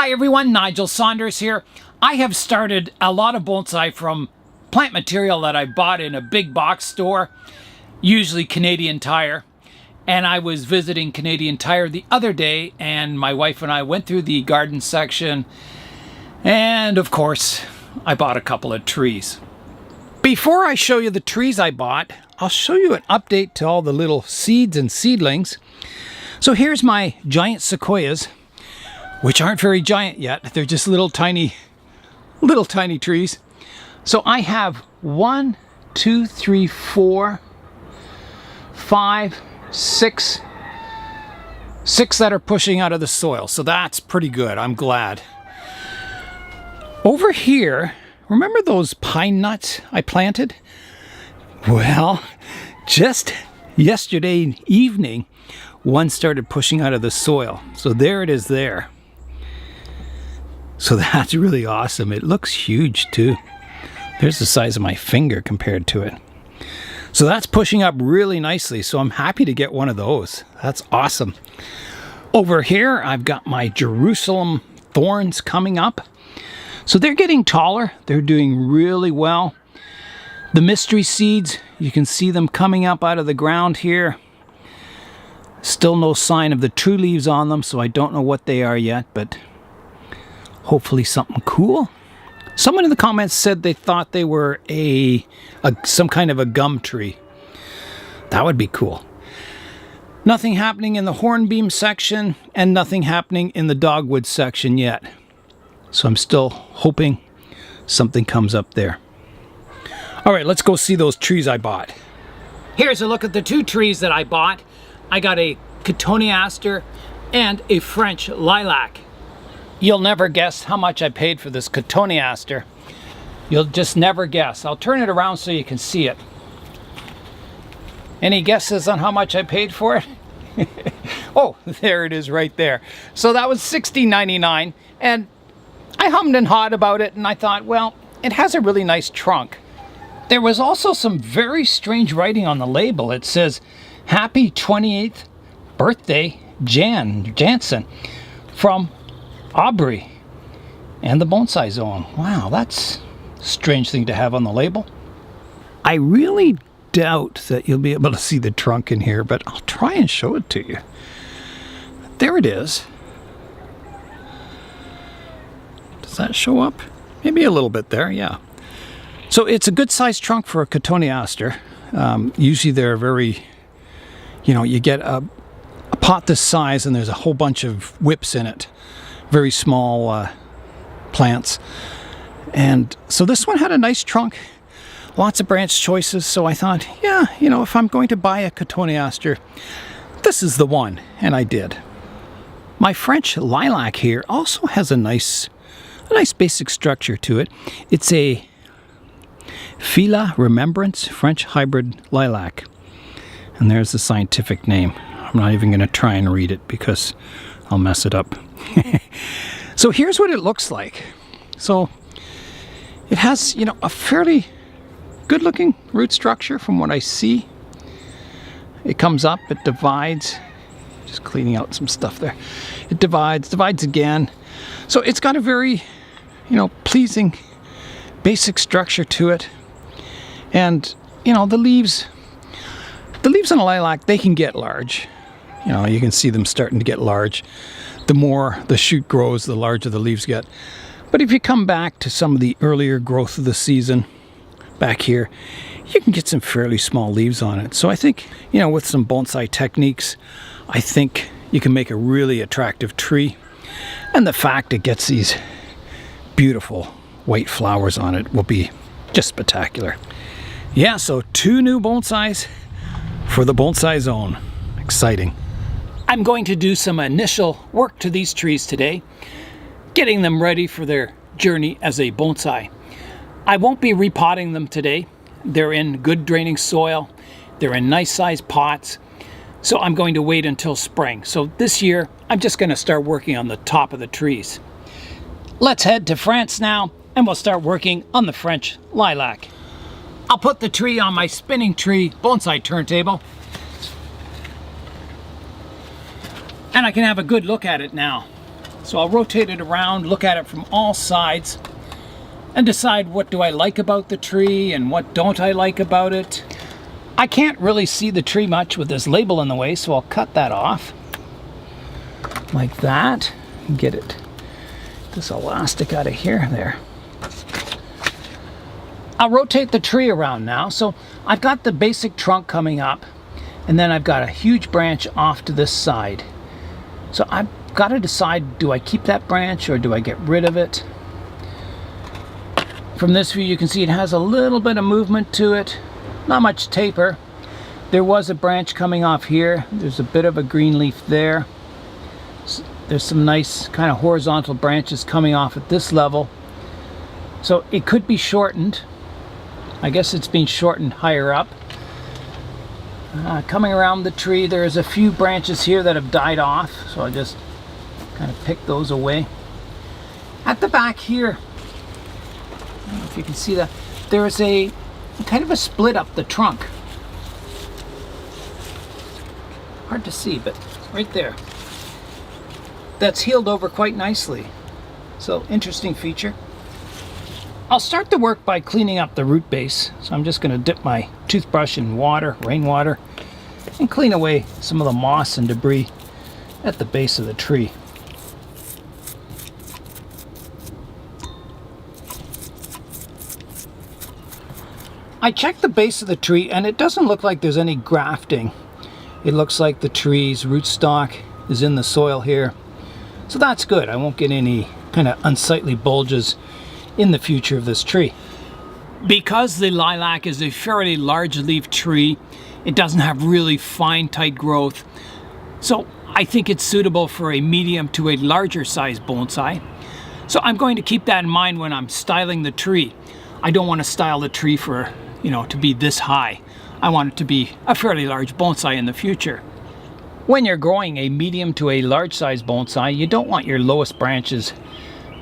Hi everyone, Nigel Saunders here. I have started a lot of bonsai from plant material that I bought in a big box store, usually Canadian Tire. And I was visiting Canadian Tire the other day, and my wife and I went through the garden section, and of course, I bought a couple of trees. Before I show you the trees I bought, I'll show you an update to all the little seeds and seedlings. So here's my giant sequoias, which aren't very giant yet. They're just little tiny trees. So I have 1, 2, 3, 4, 5, 6 that are pushing out of the soil. So that's pretty good. I'm glad. Over here, remember those pine nuts I planted? Well, just yesterday evening, one started pushing out of the soil. So there it is there. So that's really awesome. It looks huge too. There's the size of my finger compared to it. So that's pushing up really nicely. So I'm happy to get one of those. That's awesome. Over here, I've got my Jerusalem thorns coming up. So they're getting taller. They're doing really well. The mystery seeds, you can see them coming up out of the ground here. Still no sign of the true leaves on them, so I don't know what they are yet, but hopefully something cool. Someone in the comments said they thought they were some kind of a gum tree. That would be cool. Nothing happening in the hornbeam section and nothing happening in the dogwood section yet. So I'm still hoping something comes up there. All right, let's go see those trees I bought. Here's a look at the two trees that I bought. I got a Cotoneaster and a French Lilac. You'll never guess how much I paid for this Cotoneaster. You'll just never guess. I'll turn it around so you can see it. Any guesses on how much I paid for it? Oh, there it is right there. So that was $16.99, and I hummed and hawed about it, and I thought, well, it has a really nice trunk. There was also some very strange writing on the label. It says, Happy 28th birthday, Jansen, from Aubrey and the Bonsai Zone. Wow, that's a strange thing to have on the label. I really doubt that you'll be able to see the trunk in here, but I'll try and show it to you. There it is. Does that show up? Maybe a little bit there, yeah. So it's a good sized trunk for a Cotoneaster. Usually they're very, you get a pot this size and there's a whole bunch of whips in it. Very small plants. And so this one had a nice trunk, lots of branch choices. So I thought, yeah, if I'm going to buy a Cotoneaster, this is the one. And I did. My French Lilac here also has a nice basic structure to it. It's a Fila Remembrance French Hybrid Lilac. And there's the scientific name. I'm not even going to try and read it because I'll mess it up. So here's what it looks like. So it has, a fairly good looking root structure from what I see. It comes up, it divides. Just cleaning out some stuff there. It divides again. So it's got a very, pleasing basic structure to it. And, the leaves on a lilac, they can get large. You can see them starting to get large. The more the shoot grows, the larger the leaves get. But if you come back to some of the earlier growth of the season, back here, you can get some fairly small leaves on it. So I think, with some bonsai techniques, I think you can make a really attractive tree. And the fact it gets these beautiful white flowers on it will be just spectacular. Yeah, so 2 new bonsais for the Bonsai Zone. Exciting. I'm going to do some initial work to these trees today, getting them ready for their journey as a bonsai. I won't be repotting them today. They're in good draining soil. They're in nice sized pots. So I'm going to wait until spring. So this year, I'm just going to start working on the top of the trees. Let's head to France now, and we'll start working on the French Lilac. I'll put the tree on my spinning tree bonsai turntable. And I can have a good look at it now. So I'll rotate it around, look at it from all sides, and decide what do I like about the tree and what don't I like about it. I can't really see the tree much with this label in the way, so I'll cut that off like that and get this elastic out of here. There. I'll rotate the tree around now. So I've got the basic trunk coming up, and then I've got a huge branch off to this side. So I've got to decide, do I keep that branch or do I get rid of it? From this view you can see it has a little bit of movement to it, not much taper. There was a branch coming off here. There's a bit of a green leaf there. There's some nice kind of horizontal branches coming off at this level. So it could be shortened. I guess it's being shortened higher up. Coming around the tree, there's a few branches here that have died off, so I'll just kind of pick those away. At the back here, I don't know if you can see that, there is a kind of a split up the trunk. Hard to see, but right there. That's healed over quite nicely. So, interesting feature. I'll start the work by cleaning up the root base. So I'm just going to dip my toothbrush in water, rainwater, and clean away some of the moss and debris at the base of the tree. I checked the base of the tree and it doesn't look like there's any grafting. It looks like the tree's rootstock is in the soil here. So that's good. I won't get any kind of unsightly bulges in the future of this tree. Because the lilac is a fairly large leaf tree, it doesn't have really fine tight growth. So I think it's suitable for a medium to a larger size bonsai. So I'm going to keep that in mind when I'm styling the tree. I don't want to style the tree for, to be this high. I want it to be a fairly large bonsai in the future. When you're growing a medium to a large size bonsai, you don't want your lowest branches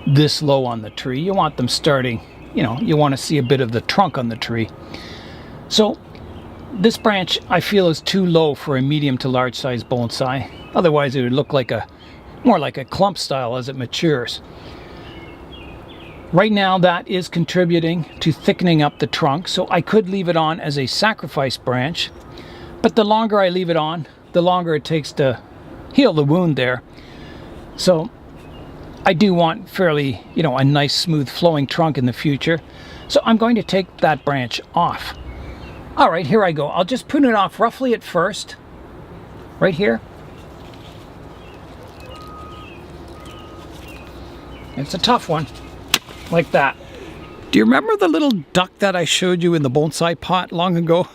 this low on the tree. You want them starting, you want to see a bit of the trunk on the tree. So this branch I feel is too low for a medium to large size bonsai. Otherwise it would look like more like a clump style as it matures. Right now that is contributing to thickening up the trunk, so I could leave it on as a sacrifice branch, but the longer I leave it on, the longer it takes to heal the wound there. So I do want fairly, a nice smooth flowing trunk in the future. So I'm going to take that branch off. All right, here I go. I'll just prune it off roughly at first, right here. It's a tough one, like that. Do you remember the little duck that I showed you in the bonsai pot long ago?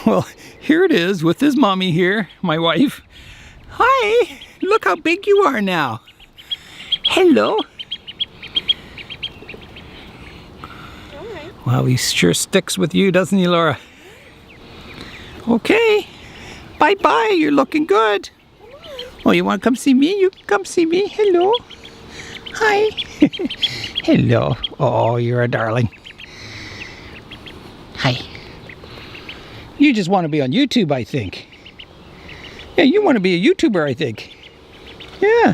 Well, here it is with his mommy here, my wife. Hi, look how big you are now. Hello. Right. Wow, he sure sticks with you, doesn't he, Laura? Okay. Bye-bye, you're looking good. Oh, you want to come see me? You can come see me. Hello. Hi. Hello. Oh, you're a darling. Hi. You just want to be on YouTube, I think. Yeah, you want to be a YouTuber, I think. Yeah.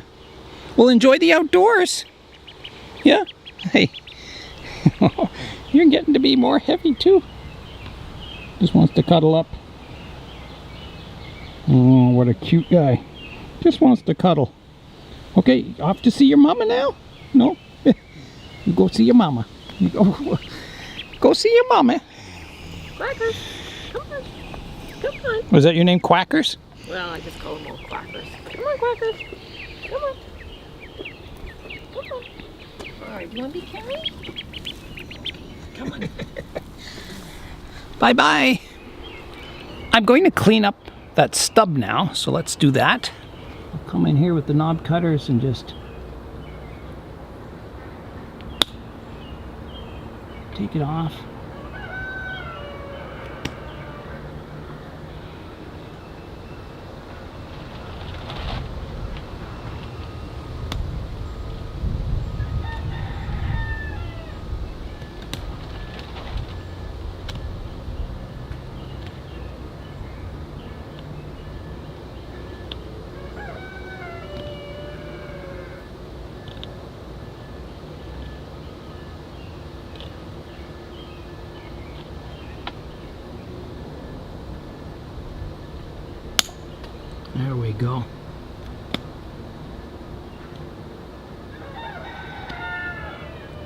Well, enjoy the outdoors. Yeah? Hey. You're getting to be more heavy, too. Just wants to cuddle up. Oh, what a cute guy. Just wants to cuddle. Okay, off to see your mama now? No? You go see your mama. You go see your mama. Quackers. Come on. Come on. Was that your name, Quackers? Well, I just call them all Quackers. Come on, Quackers. Come on. Come on. All right, you want to be carried? Come on. Bye-bye. I'm going to clean up that stub now, so let's do that. I'll come in here with the knob cutters and just take it off. go.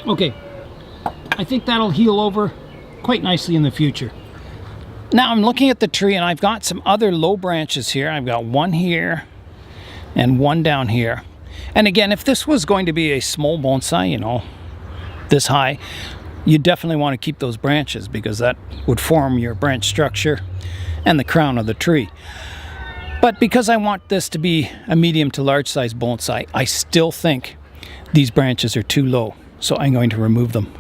Okay, I think that'll heal over quite nicely in the future. Now I'm looking at the tree and I've got some other low branches here. I've got one here and one down here. And again, if this was going to be a small bonsai, you know, this high, you definitely want to keep those branches because that would form your branch structure and the crown of the tree. But because I want this to be a medium to large size bonsai, I still think these branches are too low. So I'm going to remove them.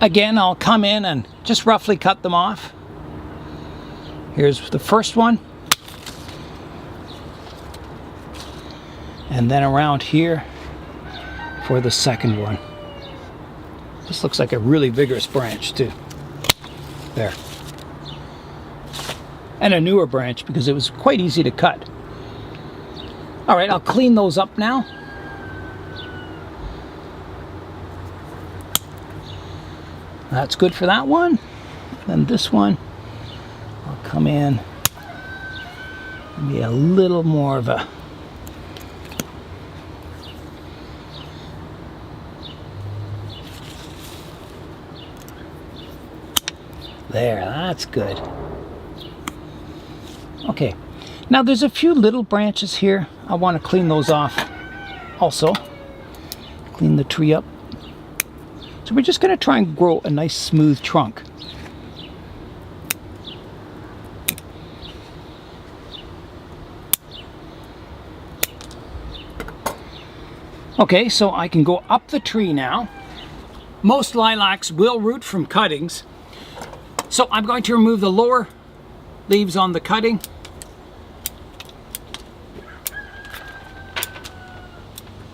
Again, I'll come in and just roughly cut them off. Here's the first one. And then around here for the second one. This looks like a really vigorous branch too. There. And a newer branch because it was quite easy to cut. All right, I'll clean those up now. That's good for that one. Then this one, I'll come in and be a little more of a there, that's good. Okay, now there's a few little branches here. I want to clean those off also. Clean the tree up. So we're just going to try and grow a nice smooth trunk. Okay, so I can go up the tree now. Most lilacs will root from cuttings. So I'm going to remove the lower leaves on the cutting.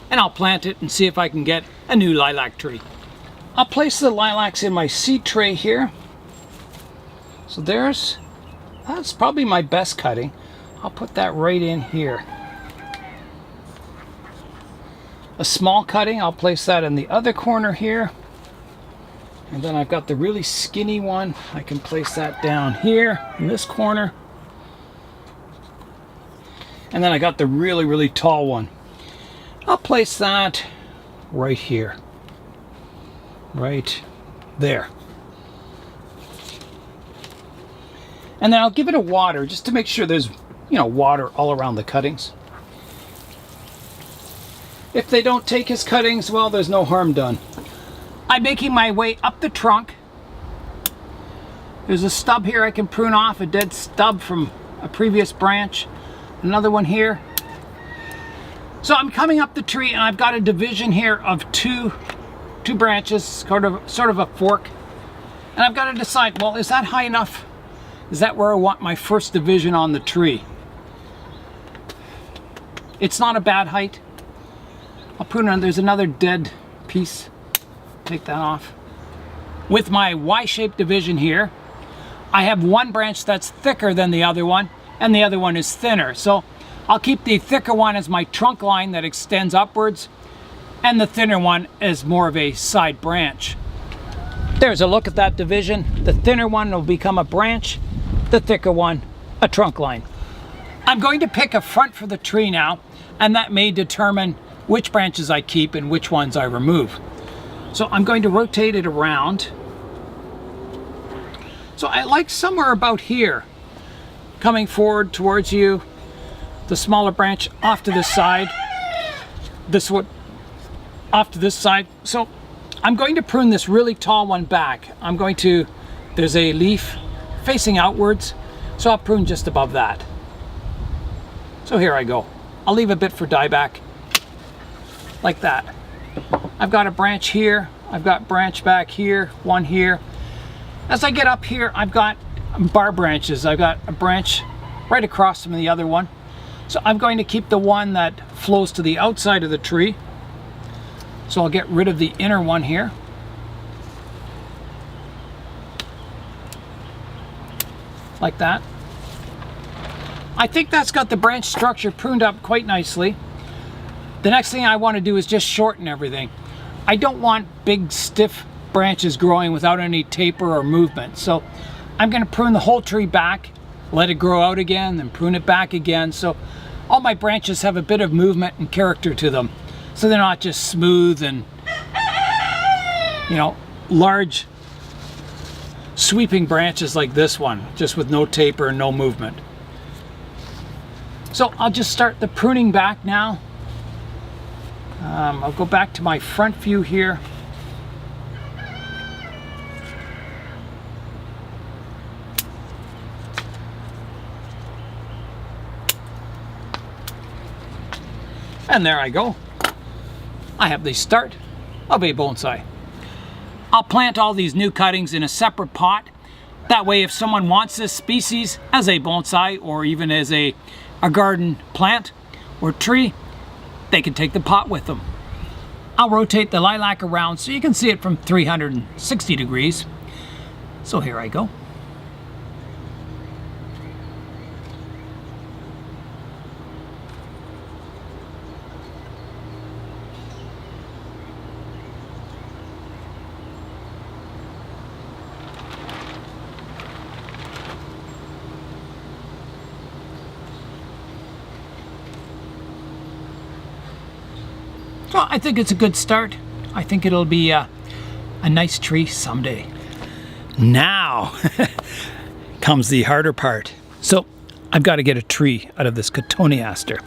And I'll plant it and see if I can get a new lilac tree. I'll place the lilacs in my seed tray here. So that's probably my best cutting. I'll put that right in here. A small cutting, I'll place that in the other corner here. And then I've got the really skinny one. I can place that down here in this corner. And then I got the really, really tall one. I'll place that right here. Right there. And then I'll give it a water just to make sure there's, you know, water all around the cuttings. If they don't take his cuttings, well, there's no harm done. I'm making my way up the trunk. There's a stub here I can prune off, a dead stub from a previous branch. Another one here. So I'm coming up the tree and I've got a division here of two branches, sort of a fork. And I've got to decide, well, is that high enough? Is that where I want my first division on the tree? It's not a bad height. I'll prune it. There's another dead piece. Take that off. With my Y-shaped division here, I have one branch that's thicker than the other one, and the other one is thinner. So I'll keep the thicker one as my trunk line that extends upwards, and the thinner one is more of a side branch. There's a look at that division. The thinner one will become a branch, the thicker one a trunk line. I'm going to pick a front for the tree now, and that may determine which branches I keep and which ones I remove. So I'm going to rotate it around. So I like somewhere about here, coming forward towards you, the smaller branch off to this side, this one off to this side. So I'm going to prune this really tall one back. There's a leaf facing outwards, so I'll prune just above that. So here I go. I'll leave a bit for dieback, like that. I've got a branch here, I've got branch back here, one here. As I get up here, I've got bar branches. I've got a branch right across from the other one. So I'm going to keep the one that flows to the outside of the tree. So I'll get rid of the inner one here. Like that. I think that's got the branch structure pruned up quite nicely. The next thing I want to do is just shorten everything. I don't want big stiff branches growing without any taper or movement. So I'm going to prune the whole tree back, let it grow out again, then prune it back again. So all my branches have a bit of movement and character to them. So they're not just smooth and, you know, large sweeping branches like this one, just with no taper and no movement. So I'll just start the pruning back now. I'll go back to my front view here. And there I go. I have the start of a bonsai. I'll plant all these new cuttings in a separate pot. That way if someone wants this species as a bonsai or even as a garden plant or tree, they can take the pot with them. I'll rotate the lilac around so you can see it from 360 degrees. So here I go. Well, I think it's a good start. I think it'll be a nice tree someday. Now comes the harder part. So I've got to get a tree out of this Cotoneaster.